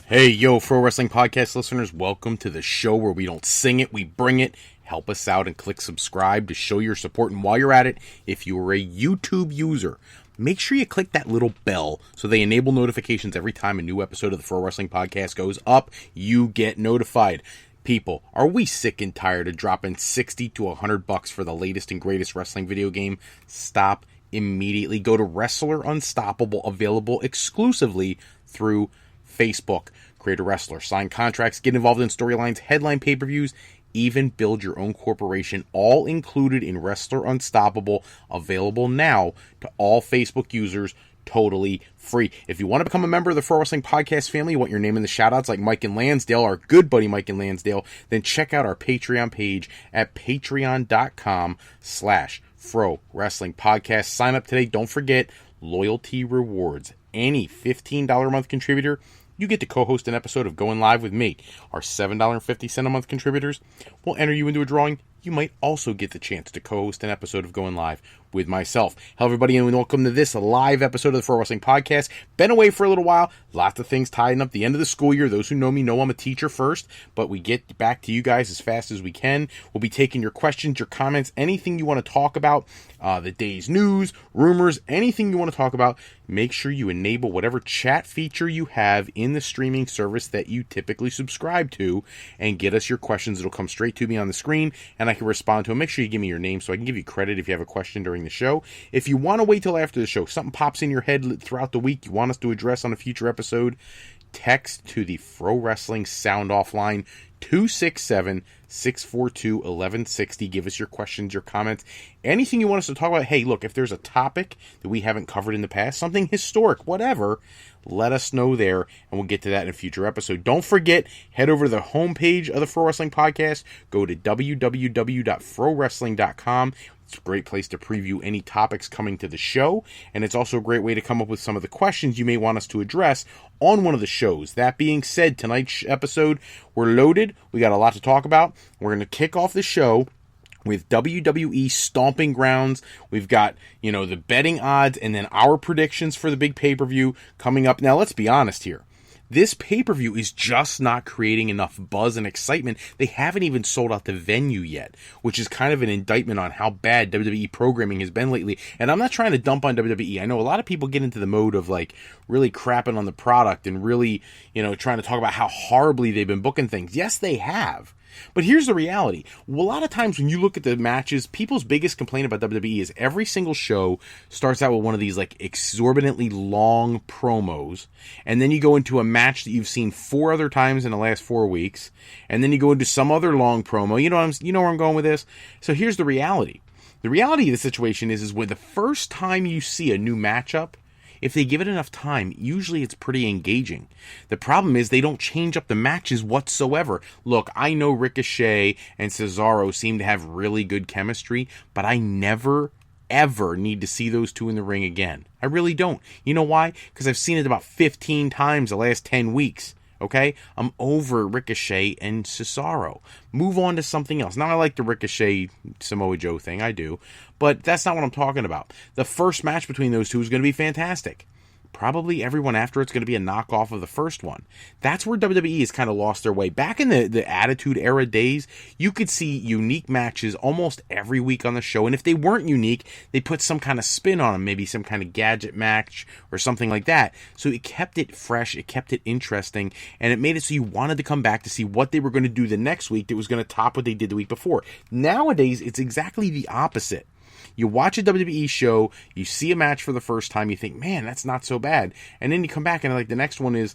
Hey, yo, Pro Wrestling Podcast listeners, welcome to the show where we don't sing it, we bring it. Help us out and click subscribe to show your support. And while you're at it, if you are a YouTube user, make sure you click that little bell so they enable notifications every time a new episode of the Pro Wrestling Podcast goes up. You get notified. People, are we sick and tired of dropping $60 to $100 for the latest and greatest wrestling video game? Stop immediately. Go to Wrestler Unstoppable, available exclusively through Facebook. Create a wrestler, sign contracts, get involved in storylines, headline pay-per-views, even build your own corporation, all included in Wrestler Unstoppable, available now to all Facebook users, totally free. If you want to become a member of the Pro Wrestling Podcast family, you want your name in the shoutouts like Mike and Lansdale, our good buddy Mike and Lansdale, then check out our Patreon page at patreon.com/Fro Wrestling Podcast. Sign up today. Don't forget loyalty rewards. Any $15 a month contributor, you get to co-host an episode of Going Live with me. Our $7.50 a month contributors will enter you into a drawing. You might also get the chance to co-host an episode of Going Live with myself. Hello, everybody, and welcome to this live episode of the Pro Wrestling Podcast. Been away for a little while. Lots of things tying up the end of the school year. Those who know me know I'm a teacher first, but we get back to you guys as fast as we can. We'll be taking your questions, your comments, anything you want to talk about, the day's news, rumors, anything you want to talk about. Make sure you enable whatever chat feature you have in the streaming service that you typically subscribe to and get us your questions. It'll come straight to me on the screen and I can respond to them. Make sure you give me your name so I can give you credit if you have a question during the show. If you want to wait till after the show, something pops in your head throughout the week you want us to address on a future episode, text to the Fro Wrestling Sound Off line 267-642-1160. Give us your questions, your comments, anything you want us to talk about. Hey, look, if there's a topic that we haven't covered in the past, something historic, whatever, let us know there, and we'll get to that in a future episode. Don't forget, head over to the homepage of the Fro Wrestling Podcast. Go to www.frowrestling.com. It's a great place to preview any topics coming to the show, and it's also a great way to come up with some of the questions you may want us to address on one of the shows. That being said, tonight's episode, we're loaded. We got a lot to talk about. We're going to kick off the show with WWE Stomping Grounds. We've got, the betting odds and then our predictions for the big pay-per-view coming up. Now, let's be honest here. This pay-per-view is just not creating enough buzz and excitement. They haven't even sold out the venue yet, which is kind of an indictment on how bad WWE programming has been lately. And I'm not trying to dump on WWE. I know a lot of people get into the mode of really crapping on the product and really, trying to talk about how horribly they've been booking things. Yes, they have. But here's the reality. A lot of times when you look at the matches, people's biggest complaint about WWE is every single show starts out with one of these exorbitantly long promos, and then you go into a match that you've seen 4 other times in the last 4 weeks, and then you go into some other long promo. You know where I'm going with this? So here's the reality. The reality of the situation is when the first time you see a new matchup, if they give it enough time, usually it's pretty engaging. The problem is they don't change up the matches whatsoever. Look, I know Ricochet and Cesaro seem to have really good chemistry, but I never, ever need to see those two in the ring again. I really don't. You know why? Because I've seen it about 15 times the last 10 weeks. Okay? I'm over Ricochet and Cesaro. Move on to something else. Now, I like the Ricochet Samoa Joe thing. I do. But that's not what I'm talking about. The first match between those two is going to be fantastic. Probably everyone after it's going to be a knockoff of the first one. That's where WWE has kind of lost their way. Back in the Attitude Era days, you could see unique matches almost every week on the show. And if they weren't unique, they put some kind of spin on them, maybe some kind of gadget match or something like that. So it kept it fresh, it kept it interesting, and it made it so you wanted to come back to see what they were going to do the next week that was going to top what they did the week before. Nowadays, it's exactly the opposite. You watch a WWE show, you see a match for the first time, you think, man, that's not so bad. And then you come back and the next one is,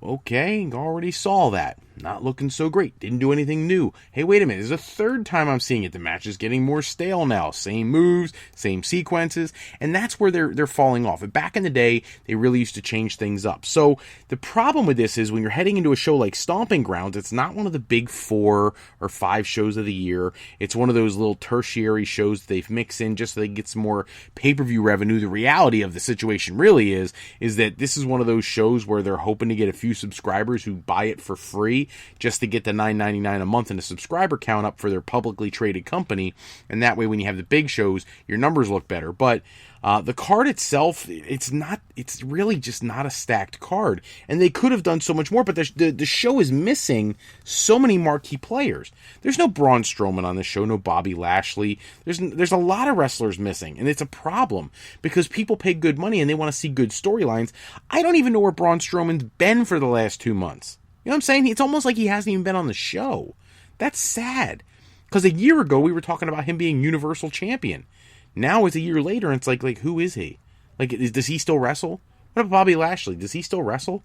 okay, already saw that. Not looking so great. Didn't do anything new. Hey, wait a minute. This is the third time I'm seeing it. The match is getting more stale now. Same moves, same sequences. And that's where they're falling off. And back in the day, they really used to change things up. So the problem with this is when you're heading into a show like Stomping Grounds, it's not one of the big 4 or 5 shows of the year. It's one of those little tertiary shows that they've mixed in just so they get some more pay-per-view revenue. The reality of the situation really is that this is one of those shows where they're hoping to get a few subscribers who buy it for free just to get the $9.99 a month in a subscriber count up for their publicly traded company. And that way, when you have the big shows, your numbers look better. But The card itself, it's really just not a stacked card. And they could have done so much more, but the show is missing so many marquee players. There's no Braun Strowman on the show, no Bobby Lashley. There's a lot of wrestlers missing, and it's a problem because people pay good money and they want to see good storylines. I don't even know where Braun Strowman's been for the last 2 months. You know what I'm saying? It's almost like he hasn't even been on the show. That's sad. Because a year ago, we were talking about him being Universal Champion. Now it's a year later, and it's like who is he? Does he still wrestle? What about Bobby Lashley? Does he still wrestle?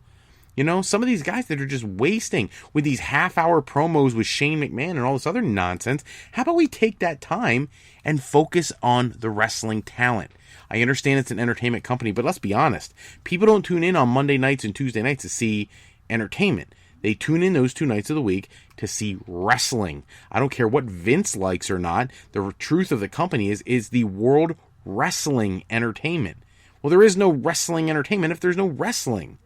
You know, some of these guys that are just wasting with these half-hour promos with Shane McMahon and all this other nonsense. How about we take that time and focus on the wrestling talent? I understand it's an entertainment company, but let's be honest. People don't tune in on Monday nights and Tuesday nights to see entertainment. They tune in those 2 nights of the week to see wrestling. I don't care what Vince likes or not. The truth of the company is the World Wrestling Entertainment. Well, there is no wrestling entertainment if there's no wrestling.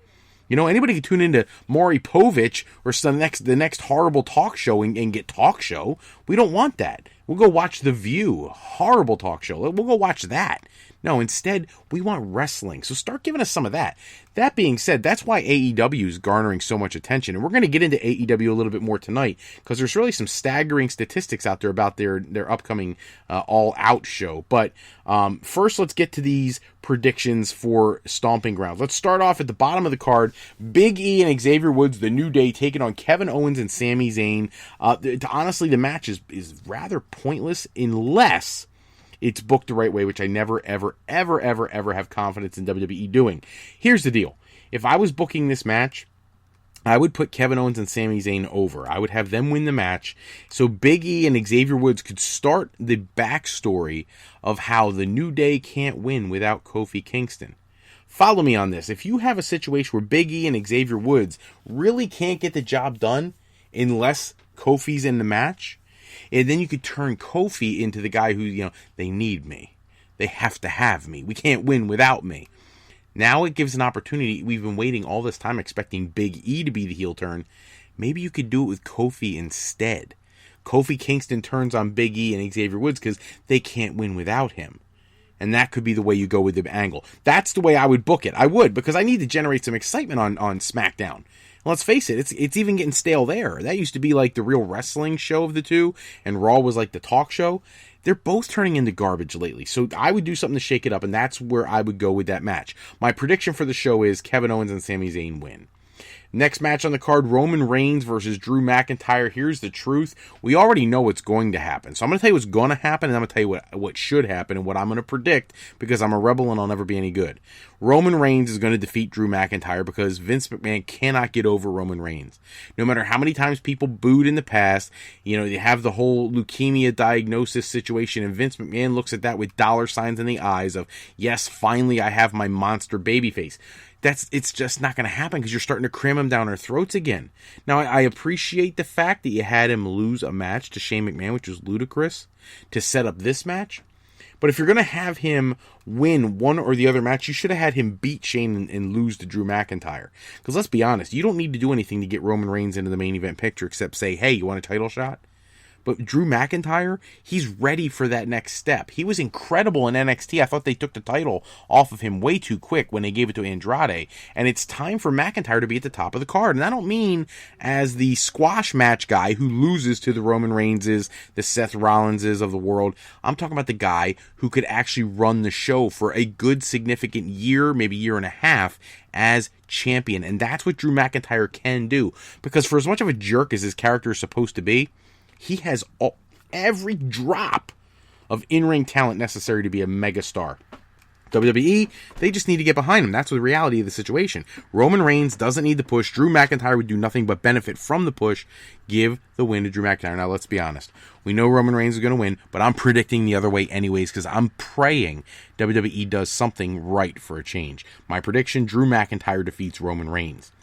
You know, anybody can tune into Maury Povich or the next horrible talk show and get talk show. We don't want that. We'll go watch The View, horrible talk show. We'll go watch that. No, instead, we want wrestling. So start giving us some of that. That being said, that's why AEW is garnering so much attention. And we're going to get into AEW a little bit more tonight because there's really some staggering statistics out there about their upcoming All Out show. But first, let's get to these predictions for Stomping Grounds. Let's start off at the bottom of the card. Big E and Xavier Woods, the New Day, taking on Kevin Owens and Sami Zayn. Honestly, the match is rather pointless unless it's booked the right way, which I never, ever, ever, ever, ever have confidence in WWE doing. Here's the deal. If I was booking this match, I would put Kevin Owens and Sami Zayn over. I would have them win the match so Big E and Xavier Woods could start the backstory of how the New Day can't win without Kofi Kingston. Follow me on this. If you have a situation where Big E and Xavier Woods really can't get the job done unless Kofi's in the match, and then you could turn Kofi into the guy who, they need me. They have to have me. We can't win without me. Now it gives an opportunity. We've been waiting all this time expecting Big E to be the heel turn. Maybe you could do it with Kofi instead. Kofi Kingston turns on Big E and Xavier Woods because they can't win without him. And that could be the way you go with the angle. That's the way I would book it. I would, because I need to generate some excitement on SmackDown. Let's face it, it's even getting stale there. That used to be like the real wrestling show of the two, and Raw was like the talk show. They're both turning into garbage lately, so I would do something to shake it up, and that's where I would go with that match. My prediction for the show is Kevin Owens and Sami Zayn win. Next match on the card, Roman Reigns versus Drew McIntyre. Here's the truth. We already know what's going to happen. So I'm going to tell you what's going to happen, and I'm going to tell you what should happen and what I'm going to predict because I'm a rebel and I'll never be any good. Roman Reigns is going to defeat Drew McIntyre because Vince McMahon cannot get over Roman Reigns. No matter how many times people booed in the past, you have the whole leukemia diagnosis situation, and Vince McMahon looks at that with dollar signs in the eyes of, yes, finally I have my monster baby face. It's just not going to happen because you're starting to cram him down our throats again. Now, I appreciate the fact that you had him lose a match to Shane McMahon, which was ludicrous, to set up this match. But if you're going to have him win one or the other match, you should have had him beat Shane and lose to Drew McIntyre. Because let's be honest, you don't need to do anything to get Roman Reigns into the main event picture except say, hey, you want a title shot? But Drew McIntyre, he's ready for that next step. He was incredible in NXT. I thought they took the title off of him way too quick when they gave it to Andrade. And it's time for McIntyre to be at the top of the card. And I don't mean as the squash match guy who loses to the Roman Reigns', the Seth Rollins' of the world. I'm talking about the guy who could actually run the show for a good, significant year, maybe year and a half, as champion. And that's what Drew McIntyre can do. Because for as much of a jerk as his character is supposed to be, he has every drop of in-ring talent necessary to be a megastar. WWE, they just need to get behind him. That's the reality of the situation. Roman Reigns doesn't need the push. Drew McIntyre would do nothing but benefit from the push. Give the win to Drew McIntyre. Now, let's be honest. We know Roman Reigns is going to win, but I'm predicting the other way anyways because I'm praying WWE does something right for a change. My prediction, Drew McIntyre defeats Roman Reigns.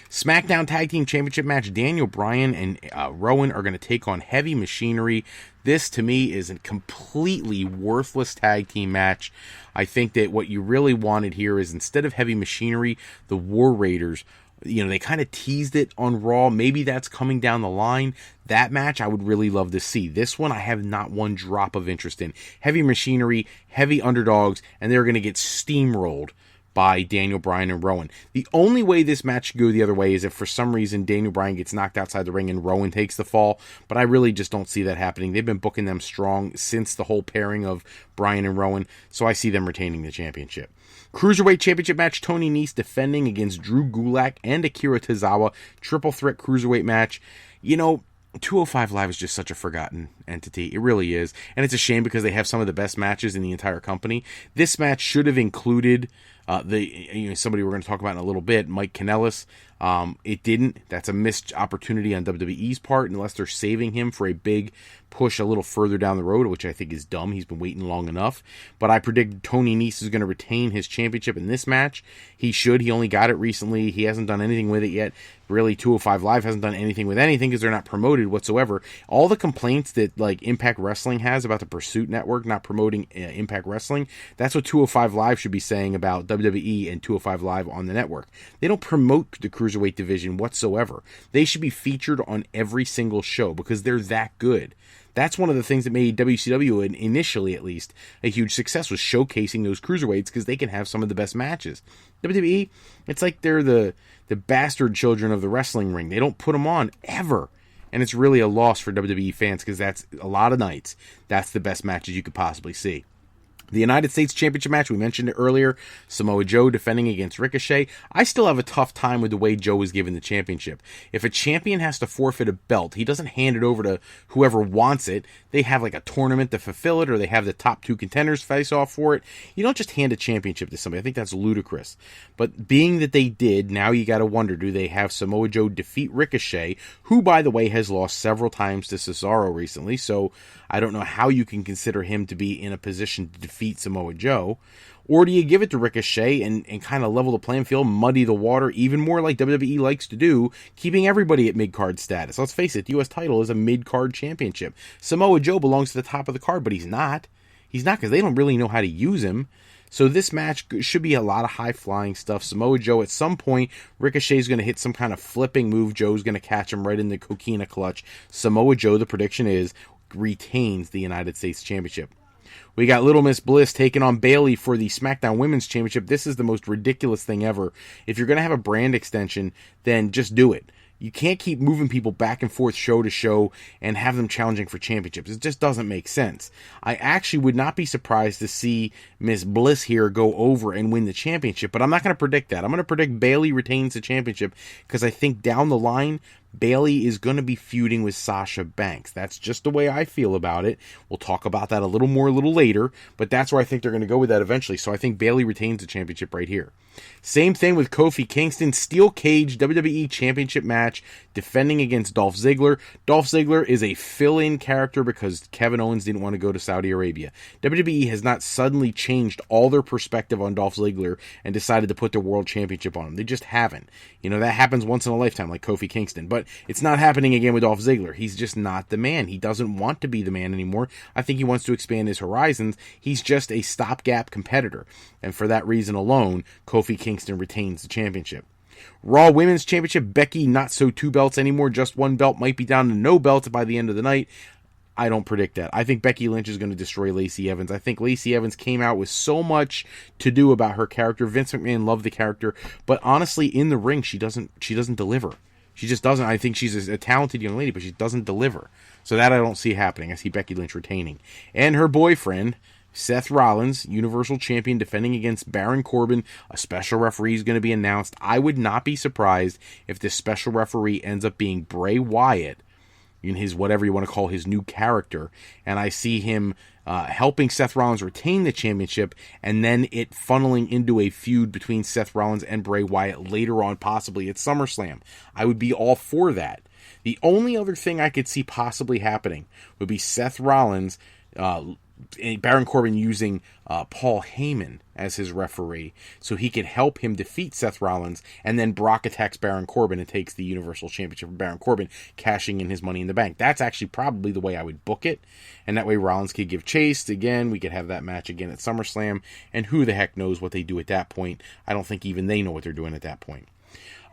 SmackDown Tag Team Championship match, Daniel Bryan and Rowan are going to take on Heavy Machinery. This, to me, is a completely worthless tag team match. I think that what you really wanted here is instead of Heavy Machinery, the War Raiders, They kind of teased it on Raw. Maybe that's coming down the line. That match I would really love to see. This one I have not one drop of interest in. Heavy machinery, heavy underdogs, and they're going to get steamrolled by Daniel Bryan and Rowan. The only way this match should go the other way is if for some reason Daniel Bryan gets knocked outside the ring and Rowan takes the fall, but I really just don't see that happening. They've been booking them strong since the whole pairing of Bryan and Rowan, so I see them retaining the championship. Cruiserweight Championship match, Tony Nese defending against Drew Gulak and Akira Tozawa. Triple threat Cruiserweight match. 205 Live is just such a forgotten entity. It really is. And it's a shame because they have some of the best matches in the entire company. This match should have included somebody we're going to talk about in a little bit, Mike Kanellis. It didn't. That's a missed opportunity on WWE's part, unless they're saving him for a big push a little further down the road, which I think is dumb. He's been waiting long enough. But I predict Tony Nese is going to retain his championship in this match. He should. He only got it recently. He hasn't done anything with it yet. Really, 205 Live hasn't done anything with anything because they're not promoted whatsoever. All the complaints that Impact Wrestling has about the Pursuit Network not promoting Impact Wrestling, that's what 205 Live should be saying about WWE and 205 Live on the network. They don't promote the Cruiserweight division whatsoever. They should be featured on every single show because they're that good. That's one of the things that made WCW, initially at least, a huge success, was showcasing those cruiserweights because they can have some of the best matches. WWE, it's like they're the bastard children of the wrestling ring. They don't put them on ever. And it's really a loss for WWE fans because that's a lot of nights. That's the best matches you could possibly see. The United States Championship match, we mentioned it earlier. Samoa Joe defending against Ricochet. I still have a tough time with the way Joe was given the championship. If a champion has to forfeit a belt, he doesn't hand it over to whoever wants it. They have like a tournament to fulfill it, or they have the top two contenders face off for it. You don't just hand a championship to somebody. I think that's ludicrous. But being that they did, now you got to wonder, do they have Samoa Joe defeat Ricochet, who, by the way, has lost several times to Cesaro recently, so I don't know how you can consider him to be in a position to defeat Samoa Joe. Or do you give it to Ricochet and kind of level the playing field, muddy the water even more like WWE likes to do, keeping everybody at mid-card status? Let's face it, the U.S. title is a mid-card championship. Samoa Joe belongs to the top of the card, but he's not. He's not because they don't really know how to use him. So this match should be a lot of high-flying stuff. Samoa Joe, at some point, Ricochet's going to hit some kind of flipping move. Joe's going to catch him right in the coquina clutch. Samoa Joe, the prediction is, retains the United States Championship. We got Little Miss Bliss taking on Bayley for the SmackDown Women's Championship. This is the most ridiculous thing ever. If you're going to have a brand extension, then just do it. You can't keep moving people back and forth show to show and have them challenging for championships. It just doesn't make sense. I actually would not be surprised to see Miss Bliss here go over and win the championship, but I'm not going to predict that. I'm going to predict Bayley retains the championship because I think down the line, Bayley is going to be feuding with Sasha Banks. That's just the way I feel about it. We'll talk about that a little more a little later, but that's where I think they're going to go with that eventually. So I think Bayley retains the championship right here. Same thing with Kofi Kingston, Steel Cage WWE Championship match, defending against Dolph Ziggler. Dolph Ziggler is a fill-in character because Kevin Owens didn't want to go to Saudi Arabia. WWE has not suddenly changed all their perspective on Dolph Ziggler and decided to put their world championship on him. They just haven't. That happens once in a lifetime, like Kofi Kingston. But it's not happening again with Dolph Ziggler. He's just not the man. He doesn't want to be the man anymore. I think he wants to expand his horizons. He's just a stopgap competitor. And for that reason alone, Kofi Kingston retains the championship. Raw Women's Championship, Becky, not so 2 belts anymore, just 1 belt, might be down to no belts by the end of the night. I don't predict that. I think Becky Lynch is going to destroy Lacey Evans. I think Lacey Evans came out with so much to do about her character. Vince McMahon loved the character, but honestly, in the ring, she doesn't deliver. She just doesn't. I think she's a talented young lady, but she doesn't deliver. So that I don't see happening. I see Becky Lynch retaining. And her boyfriend, Seth Rollins, Universal Champion, defending against Baron Corbin. A special referee is going to be announced. I would not be surprised if this special referee ends up being Bray Wyatt, in his whatever you want to call his new character. And I see him helping Seth Rollins retain the championship, and then it funneling into a feud between Seth Rollins and Bray Wyatt later on, possibly at SummerSlam. I would be all for that. The only other thing I could see possibly happening would be Seth Rollins, Baron Corbin using Paul Heyman as his referee so he could help him defeat Seth Rollins, and then Brock attacks Baron Corbin and takes the Universal Championship from Baron Corbin, cashing in his Money in the Bank. That's actually probably the way I would book it, and that way Rollins could give chase. Again, we could have that match again at SummerSlam, and who the heck knows what they do at that point. I don't think even they know what they're doing at that point.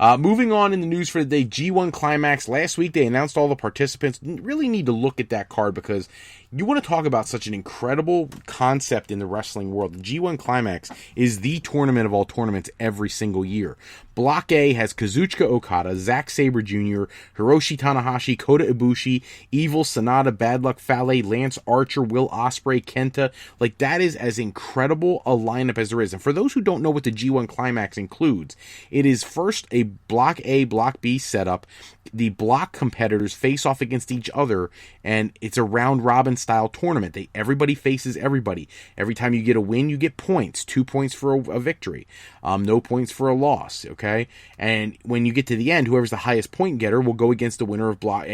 Moving on in the news for the day, G1 Climax. Last week they announced all the participants. Really need to look at that card because you want to talk about such an incredible concept in the wrestling world. The G1 Climax is the tournament of all tournaments every single year. Block A has Kazuchika Okada, Zack Sabre Jr., Hiroshi Tanahashi, Kota Ibushi, Evil, Sonata, Bad Luck Fale, Lance Archer, Will Ospreay, Kenta. Like, that is as incredible a lineup as there is. And for those who don't know what the G1 Climax includes, it is first a Block A, Block B setup. The block competitors face off against each other, and it's a round-robin style tournament. Everybody faces everybody. Every time you get a win, you get points. 2 points for a victory. No points for a loss, okay? And when you get to the end, whoever's the highest point getter will go against the winner of Block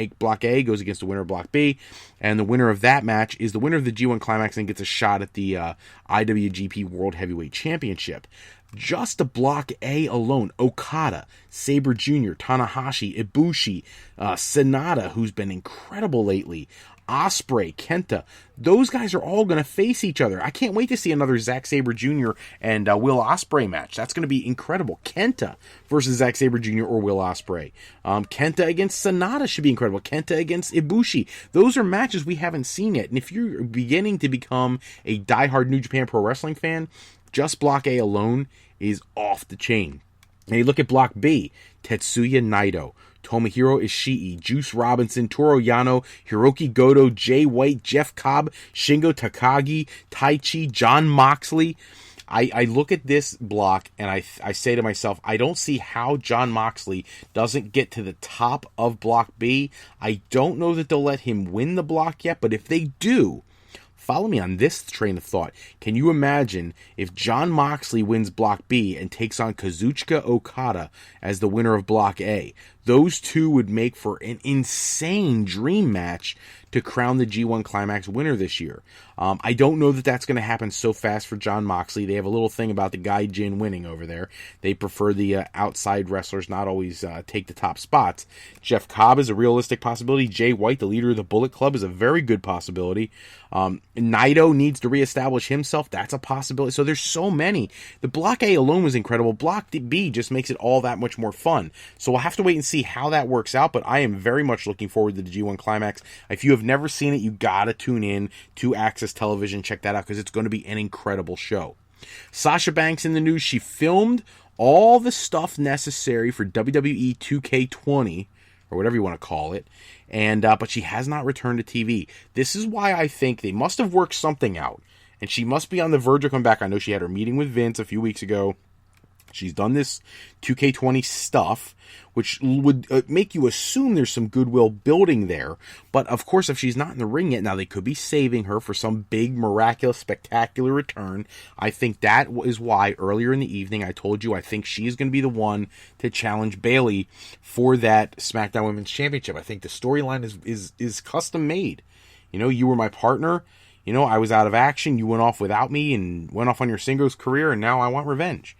A goes against the winner of Block B, and the winner of that match is the winner of the G1 Climax and gets a shot at the IWGP World Heavyweight Championship. Just the Block A alone, Okada, Sabre Jr., Tanahashi, Ibushi, Sonata, who's been incredible lately, Ospreay, Kenta, those guys are all going to face each other. I can't wait to see another Zack Sabre Jr. and Will Ospreay match. That's going to be incredible. Kenta versus Zack Sabre Jr. or Will Ospreay. Kenta against Sonata should be incredible. Kenta against Ibushi. Those are matches we haven't seen yet. And if you're beginning to become a diehard New Japan Pro Wrestling fan, just Block A alone is off the chain. And you look at Block B, Tetsuya Naito, Tomohiro Ishii, Juice Robinson, Toru Yano, Hiroki Goto, Jay White, Jeff Cobb, Shingo Takagi, Taichi, Jon Moxley. I look at this block and I say to myself, I don't see how Jon Moxley doesn't get to the top of Block B. I don't know that they'll let him win the block yet, but if they do, follow me on this train of thought. Can you imagine if Jon Moxley wins Block B and takes on Kazuchika Okada as the winner of Block A? Those two would make for an insane dream match to crown the G1 Climax winner this year. I don't know that that's going to happen so fast for Jon Moxley. They have a little thing about the Gaijin winning over there. They prefer the outside wrestlers not always take the top spots. Jeff Cobb is a realistic possibility. Jay White, the leader of the Bullet Club, is a very good possibility. Naito needs to reestablish himself. That's a possibility. So there's so many. The Block A alone was incredible. Block B just makes it all that much more fun. So we'll have to wait and see how that works out, but I am very much looking forward to the G1 Climax. If you have never seen it, you gotta tune in to Access Television. Check that out because it's going to be an incredible show. Sasha Banks in the news. She filmed all the stuff necessary for WWE 2K20, or whatever you want to call it, and but she has not returned to TV. This is why I think they must have worked something out, and she must be on the verge of coming back. I know she had her meeting with Vince a few weeks ago. She's done this 2K20 stuff, which would make you assume there's some goodwill building there. But, of course, if she's not in the ring yet, now they could be saving her for some big, miraculous, spectacular return. I think that is why earlier in the evening I told you I think she's going to be the one to challenge Bayley for that SmackDown Women's Championship. I think the storyline is custom made. You know, you were my partner. You know, I was out of action. You went off without me and went off on your singles career, and now I want revenge.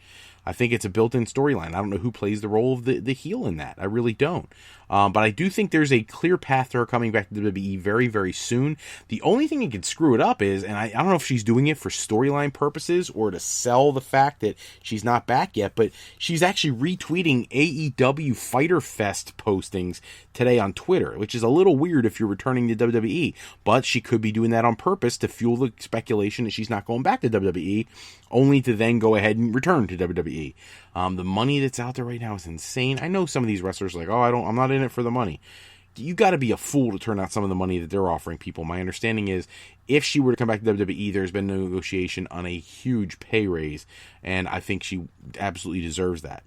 I think it's a built-in storyline. I don't know who plays the role of the heel in that. I really don't. But I do think there's a clear path to her coming back to WWE very, very soon. The only thing that could screw it up is, and I don't know if she's doing it for storyline purposes or to sell the fact that she's not back yet, but she's actually retweeting aew-fyter-fest postings today on Twitter, which is a little weird if you're returning to WWE. But she could be doing that on purpose to fuel the speculation that she's not going back to WWE, only to then go ahead and return to WWE. The money that's out there right now is insane. I know some of these wrestlers are like, I'm not in it for the money. You got to be a fool to turn out some of the money that they're offering people. My understanding is if she were to come back to WWE, there's been no negotiation on a huge pay raise, and I think she absolutely deserves that.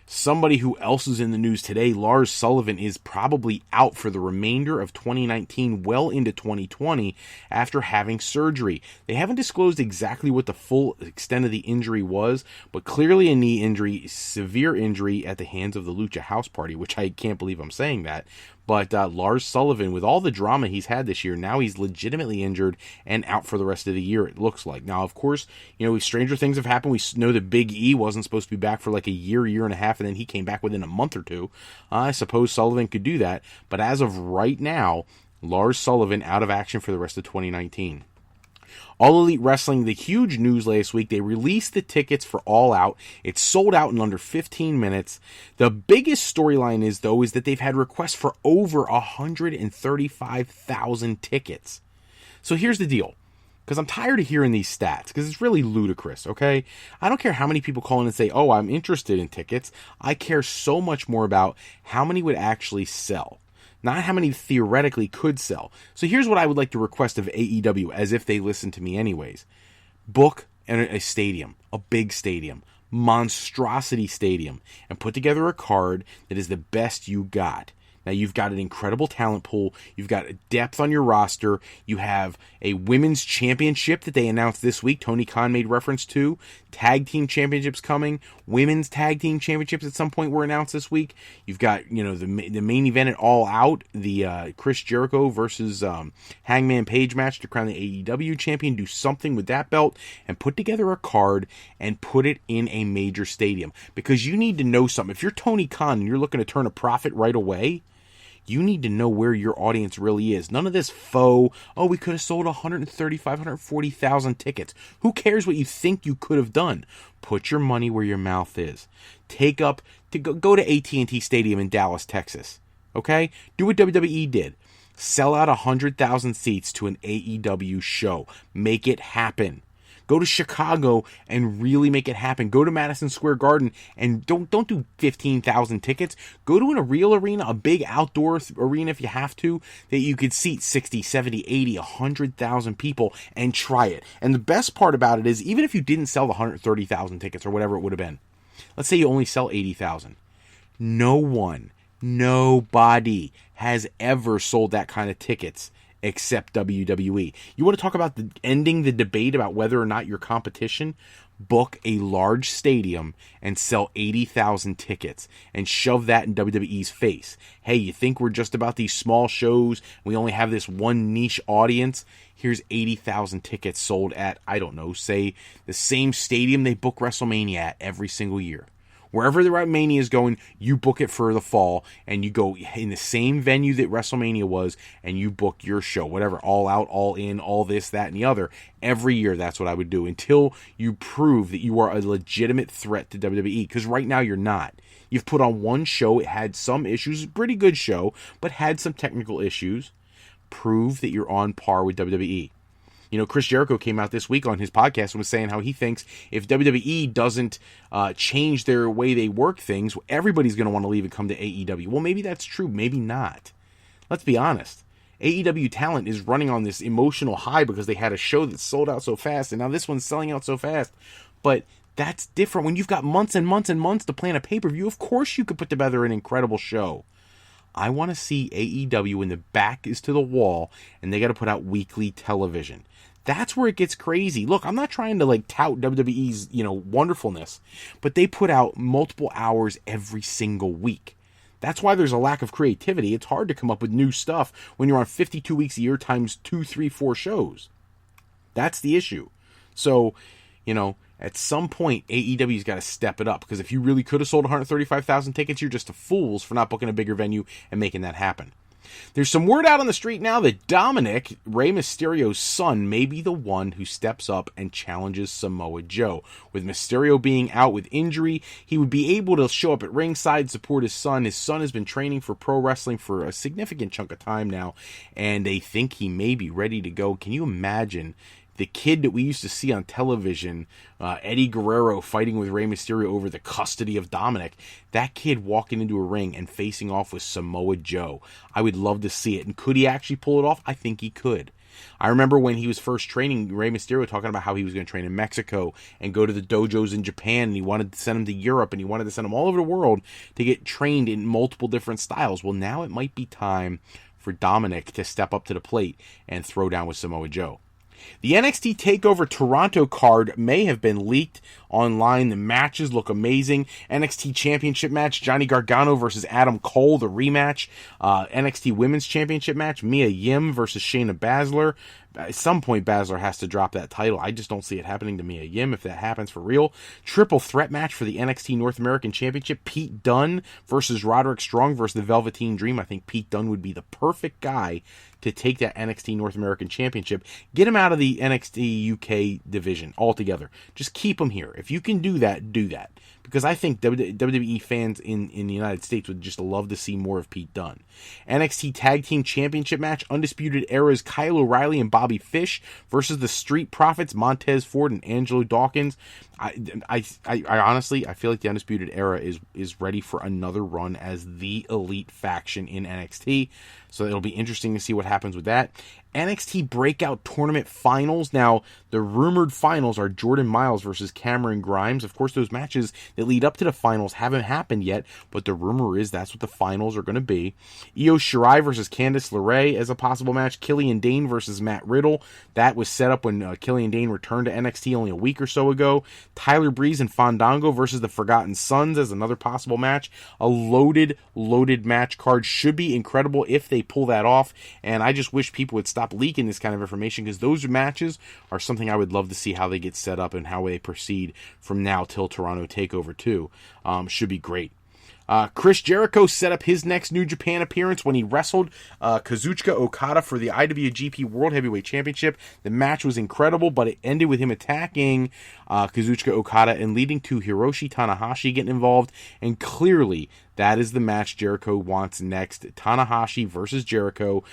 Somebody who else is in the news today, Lars Sullivan, is probably out for the remainder of 2019, well into 2020, after having surgery. They haven't disclosed exactly what the full extent of the injury was, but clearly a knee injury, severe injury at the hands of the Lucha House Party, which I can't believe I'm saying that. But Lars Sullivan, with all the drama he's had this year, now he's legitimately injured and out for the rest of the year, it looks like. Now, of course, you know, stranger things have happened. We know that Big E wasn't supposed to be back for like a year and a half, and then he came back within a month or two. I suppose Sullivan could do that. But as of right now, Lars Sullivan out of action for the rest of 2019. All Elite Wrestling, the huge news last week, they released the tickets for All Out. It's sold out in under 15 minutes. The biggest storyline is that they've had requests for over 135,000 tickets. So here's the deal. Because I'm tired of hearing these stats, because it's really ludicrous, okay? I don't care how many people call in and say, oh, I'm interested in tickets. I care so much more about how many would actually sell, not how many theoretically could sell. So here's what I would like to request of AEW, as if they listen to me anyways. Book a stadium, a big stadium, monstrosity stadium, and put together a card that is the best you got. Now, you've got an incredible talent pool. You've got depth on your roster. You have a women's championship that they announced this week. Tony Khan made reference to. Tag team championships coming. Women's tag team championships at some point were announced this week. You've got, the main event at All Out, the Chris Jericho versus Hangman Page match to crown the AEW champion. Do something with that belt and put together a card and put it in a major stadium. Because you need to know something. If you're Tony Khan and you're looking to turn a profit right away, you need to know where your audience really is. None of this faux, oh, we could have sold 140,000 tickets. Who cares what you think you could have done? Put your money where your mouth is. Go to AT&T Stadium in Dallas, Texas. Okay? Do what WWE did. Sell out 100,000 seats to an AEW show. Make it happen. Go to Chicago and really make it happen. Go to Madison Square Garden and don't do 15,000 tickets. Go to a real arena, a big outdoor arena if you have to, that you could seat 60, 70, 80, 100,000 people and try it. And the best part about it is, even if you didn't sell the 130,000 tickets or whatever it would have been, let's say you only sell 80,000. Nobody has ever sold that kind of tickets except WWE. You want to talk about ending the debate about whether or not your competition? Book a large stadium and sell 80,000 tickets and shove that in WWE's face. Hey, you think we're just about these small shows? We only have this one niche audience? Here's 80,000 tickets sold at, I don't know, say the same stadium they book WrestleMania at every single year. Wherever the Mania is going, you book it for the fall, and you go in the same venue that WrestleMania was, and you book your show, whatever, All Out, All In, all this, that, and the other. Every year, that's what I would do, until you prove that you are a legitimate threat to WWE, because right now you're not. You've put on one show, it had some issues, pretty good show, but had some technical issues. Prove that you're on par with WWE. Chris Jericho came out this week on his podcast and was saying how he thinks if WWE doesn't change their way they work things, everybody's going to want to leave and come to AEW. Well, maybe that's true. Maybe not. Let's be honest. AEW talent is running on this emotional high because they had a show that sold out so fast, and now this one's selling out so fast. But that's different. When you've got months and months and months to plan a pay-per-view, of course you could put together an incredible show. I want to see AEW when the back is to the wall and they got to put out weekly television. That's where it gets crazy. Look, I'm not trying to tout WWE's, wonderfulness, but they put out multiple hours every single week. That's why there's a lack of creativity. It's hard to come up with new stuff when you're on 52 weeks a year times 2, 3, 4 shows. That's the issue. So, at some point, AEW's got to step it up, because if you really could have sold 135,000 tickets, you're just fools for not booking a bigger venue and making that happen. There's some word out on the street now that Dominic, Rey Mysterio's son, may be the one who steps up and challenges Samoa Joe. With Mysterio being out with injury, he would be able to show up at ringside, support his son. His son has been training for pro wrestling for a significant chunk of time now, and they think he may be ready to go. Can you imagine the kid that we used to see on television, Eddie Guerrero fighting with Rey Mysterio over the custody of Dominic, that kid walking into a ring and facing off with Samoa Joe? I would love to see it. And could he actually pull it off? I think he could. I remember when he was first training, Rey Mysterio talking about how he was going to train in Mexico and go to the dojos in Japan, and he wanted to send him to Europe, and he wanted to send him all over the world to get trained in multiple different styles. Well, now it might be time for Dominic to step up to the plate and throw down with Samoa Joe. The NXT TakeOver Toronto card may have been leaked online. The matches look amazing. NXT Championship match, Johnny Gargano versus Adam Cole, the rematch. NXT Women's Championship match, Mia Yim versus Shayna Baszler. at some point Baszler has to drop that title. I just don't see it happening to Mia Yim if that happens for real. Triple threat match for the NXT North American Championship. Pete Dunne versus Roderick Strong versus the Velveteen Dream. I think Pete Dunne would be the perfect guy to take that NXT North American Championship. Get him out of the NXT UK division altogether. Just keep him here. If you can do that, do that. Because I think WWE fans in the United States would just love to see more of Pete Dunne. NXT Tag Team Championship match. Undisputed Era's Kyle O'Reilly and Bobby Fish versus the Street Profits, Montez Ford and Angelo Dawkins. I honestly, I feel like the Undisputed Era is ready for another run as the elite faction in NXT. So it'll be interesting to see what happens with that. NXT Breakout Tournament Finals. Now, the rumored finals are Jordan Miles versus Cameron Grimes. Of course, those matches that lead up to the finals haven't happened yet, but the rumor is that's what the finals are going to be. Io Shirai versus Candice LeRae as a possible match. Killian Dane versus Matt Riddle. That was set up when Killian Dane returned to NXT only a week or so ago. Tyler Breeze and Fandango versus the Forgotten Sons as another possible match. A loaded match card. Should be incredible if they pull that off, and I just wish people would stop leaking this kind of information, because those matches are something I would love to see how they get set up and how they proceed from now till Toronto TakeOver 2. Should be great. Chris Jericho set up his next New Japan appearance when he wrestled Kazuchika Okada for the IWGP World Heavyweight Championship. The match was incredible, but it ended with him attacking Kazuchika Okada and leading to Hiroshi Tanahashi getting involved. And clearly, that is the match Jericho wants next. Tanahashi versus Jericho.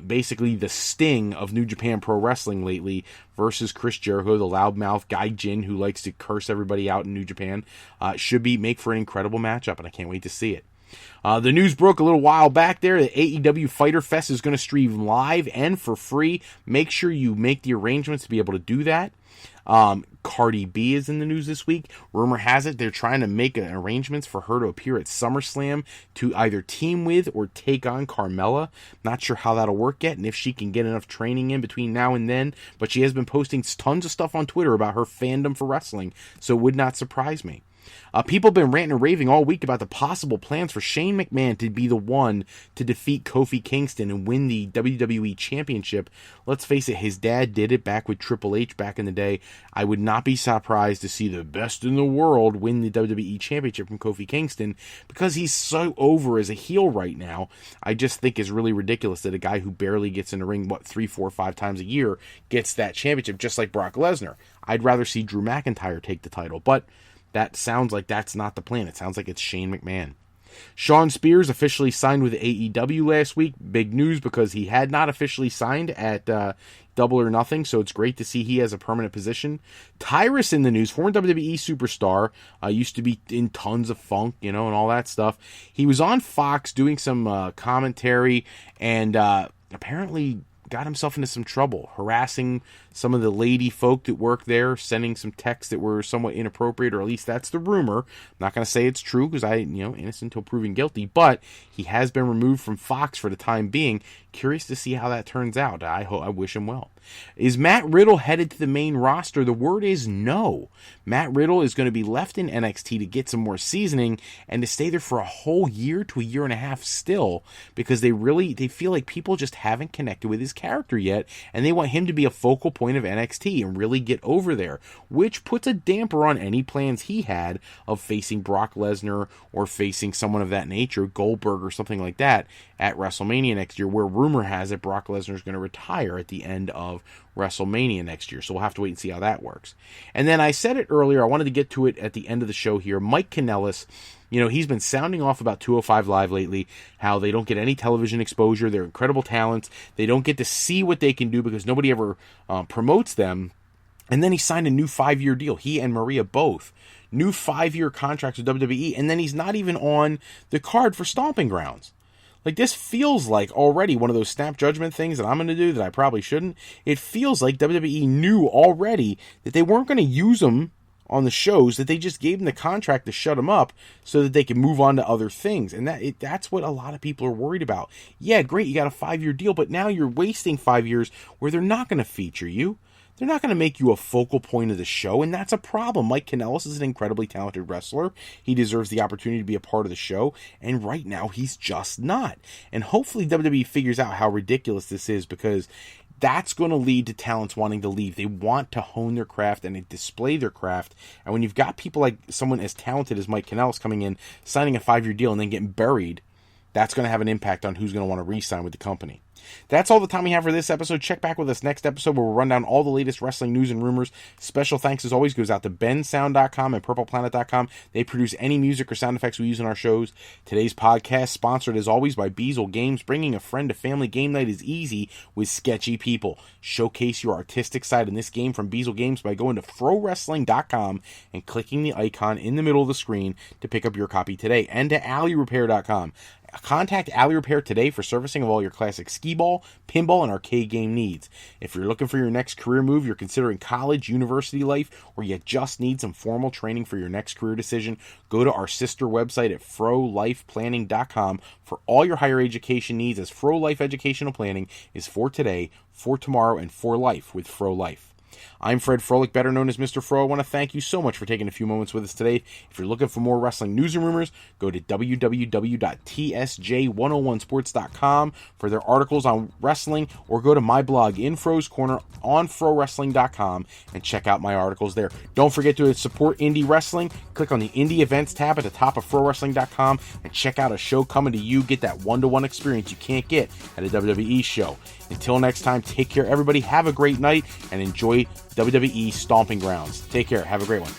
Basically the Sting of New Japan Pro Wrestling lately versus Chris Jericho, the loudmouth Gaijin who likes to curse everybody out in New Japan. Should make for an incredible matchup, and I can't wait to see it. The news broke a little while back there that AEW Fighter Fest is going to stream live and for free. Make sure you make the arrangements to be able to do that. Cardi B is in the news this week. Rumor has it they're trying to make arrangements for her to appear at SummerSlam to either team with or take on Carmella. Not sure how that'll work yet and if she can get enough training in between now and then, but she has been posting tons of stuff on Twitter about her fandom for wrestling, so it would not surprise me. People have been ranting and raving all week about the possible plans for Shane McMahon to be the one to defeat Kofi Kingston and win the WWE Championship. Let's face it, his dad did it back with Triple H back in the day. I would not be surprised to see the best in the world win the WWE Championship from Kofi Kingston, because he's so over as a heel right now. I just think it's really ridiculous that a guy who barely gets in the ring, 3, 4, 5 times a year, gets that championship just like Brock Lesnar. I'd rather see Drew McIntyre take the title, but that sounds like that's not the plan. It sounds like it's Shane McMahon. Shawn Spears officially signed with AEW last week. Big news, because he had not officially signed at Double or Nothing, so it's great to see he has a permanent position. Tyrus in the news, former WWE superstar, used to be in tons of Funk, and all that stuff. He was on Fox doing some commentary, and apparently got himself into some trouble, harassing some of the lady folk that work there, sending some texts that were somewhat inappropriate, or at least that's the rumor. I'm not going to say it's true, because innocent until proven guilty, but he has been removed from Fox for the time being. Curious to see how that turns out. I wish him well. Is Matt Riddle headed to the main roster? The word is no. Matt Riddle is going to be left in NXT to get some more seasoning and to stay there for a whole year to a year and a half still, because they feel like people just haven't connected with his character yet, and they want him to be a focal point of NXT and really get over there, which puts a damper on any plans he had of facing Brock Lesnar or facing someone of that nature, Goldberg or something like that, at WrestleMania next year, where rumor has it Brock Lesnar is going to retire at the end of WrestleMania next year. So we'll have to wait and see how that works. And then I said it earlier, I wanted to get to it at the end of the show here. Mike Kanellis, he's been sounding off about 205 Live lately, how they don't get any television exposure. They're incredible talents. They don't get to see what they can do because nobody ever promotes them. And then he signed a new 5-year deal. He and Maria both. New 5-year contracts with WWE. And then he's not even on the card for Stomping Grounds. Like, this feels like already one of those snap judgment things that I'm going to do that I probably shouldn't. It feels like WWE knew already that they weren't going to use him on the shows, that they just gave him the contract to shut him up so that they can move on to other things. And that's what a lot of people are worried about. Yeah, great, you got a 5-year deal, but now you're wasting 5 years where they're not going to feature you. They're not going to make you a focal point of the show, and that's a problem. Mike Kanellis is an incredibly talented wrestler. He deserves the opportunity to be a part of the show, and right now he's just not. And hopefully WWE figures out how ridiculous this is, because that's going to lead to talents wanting to leave. They want to hone their craft and display their craft. And when you've got people like someone as talented as Mike Kanellis coming in, signing a 5-year deal and then getting buried, that's going to have an impact on who's going to want to re-sign with the company. That's all the time we have for this episode. Check back with us next episode where we'll run down all the latest wrestling news and rumors. Special thanks, as always, goes out to bensound.com and purpleplanet.com. They produce any music or sound effects we use in our shows. Today's podcast sponsored, as always, by Beazle Games. Bringing a friend to family game night is easy with sketchy people. Showcase your artistic side in this game from Beazle Games by going to frowrestling.com and clicking the icon in the middle of the screen to pick up your copy today. And to aew-repair.com. Contact Alley Repair today for servicing of all your classic skee-ball, pinball, and arcade game needs. If you're looking for your next career move, you're considering college, university life, or you just need some formal training for your next career decision, go to our sister website at frolifeplanning.com for all your higher education needs, as Fro Life Educational Planning is for today, for tomorrow, and for life with Fro Life. I'm Fred Froelich, better known as Mr. Fro. I want to thank you so much for taking a few moments with us today. If you're looking for more wrestling news and rumors, go to www.tsj101sports.com for their articles on wrestling, or go to my blog, In Fro's Corner, on frowrestling.com, and check out my articles there. Don't forget to support indie wrestling. Click on the Indie Events tab at the top of frowrestling.com and check out a show coming to you. Get that one-to-one experience you can't get at a WWE show. Until next time, take care, everybody. Have a great night and enjoy WWE Stomping Grounds. Take care. Have a great one.